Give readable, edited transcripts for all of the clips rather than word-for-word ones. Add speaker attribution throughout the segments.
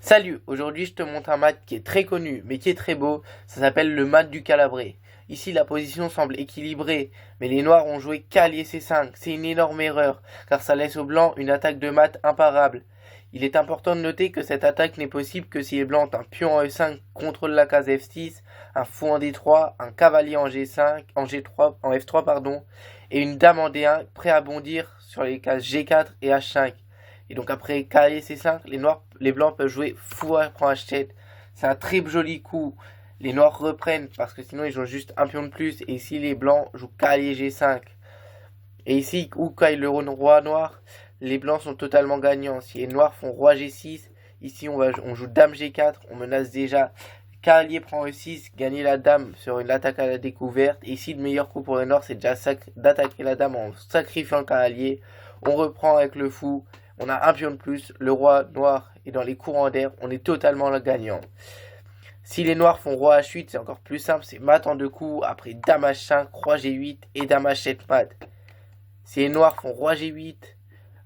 Speaker 1: Salut, aujourd'hui je te montre un mat qui est très connu mais qui est très beau, ça s'appelle le mat du Calabré. Ici la position semble équilibrée, mais les noirs ont joué cavalier C5, c'est une énorme erreur, car ça laisse aux blancs une attaque de mat imparable. Il est important de noter que cette attaque n'est possible que si les blancs ont un pion en E5 contrôle la case F6, un fou en D3, un cavalier en G5, en G3, en F3 pardon, et une dame en D1 prêt à bondir sur les cases G4 et H5. Et donc après cavalier C5, les blancs peuvent jouer fou prend H7. C'est un très joli coup. Les noirs reprennent parce que sinon ils jouent juste un pion de plus. Et ici les blancs jouent cavalier G5. Et ici, où caille le roi noir, les blancs sont totalement gagnants. Si les noirs font roi G6, ici on joue dame G4, on menace déjà. Cavalier prend E6, gagner la dame sur une attaque à la découverte. Et ici le meilleur coup pour les noirs c'est déjà d'attaquer la dame en sacrifiant le cavalier. On reprend avec le fou. On a un pion de plus, le roi noir est dans les courants d'air, on est totalement le gagnant. Si les noirs font roi H8, c'est encore plus simple, c'est mat en deux coups, après dame H5, roi G8 et dame H7 mat. Si les noirs font roi G8,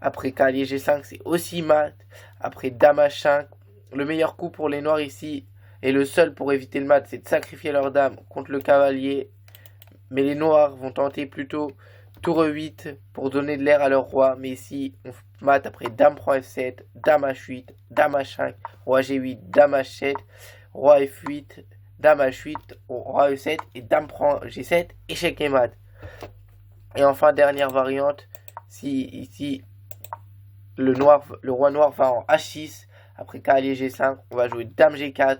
Speaker 1: après cavalier G5, c'est aussi mat, après dame H5. Le meilleur coup pour les noirs ici, et le seul pour éviter le mat, c'est de sacrifier leur dame contre le cavalier. Mais les noirs vont tenter plutôt tour E8 pour donner de l'air à leur roi. Mais ici, on mate après dame prend F7, dame H8, dame H5, roi G8, dame H7, roi F8, dame H8, roi E7 et dame prend G7, échec et mat. Et enfin, dernière variante, si ici le roi noir va en H6, après cavalier G5, on va jouer dame G4.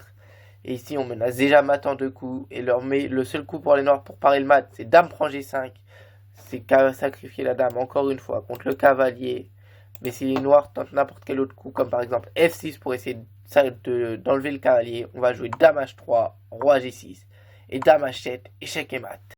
Speaker 1: Et ici, on menace déjà mat en deux coups. Et le seul coup pour les noirs pour parer le mat, c'est dame prend G5. C'est sacrifier la dame encore une fois contre le cavalier. Mais si les noirs tentent n'importe quel autre coup, comme par exemple F6 pour essayer d'enlever le cavalier, on va jouer dame H3, roi G6 et dame H7, échec et mat.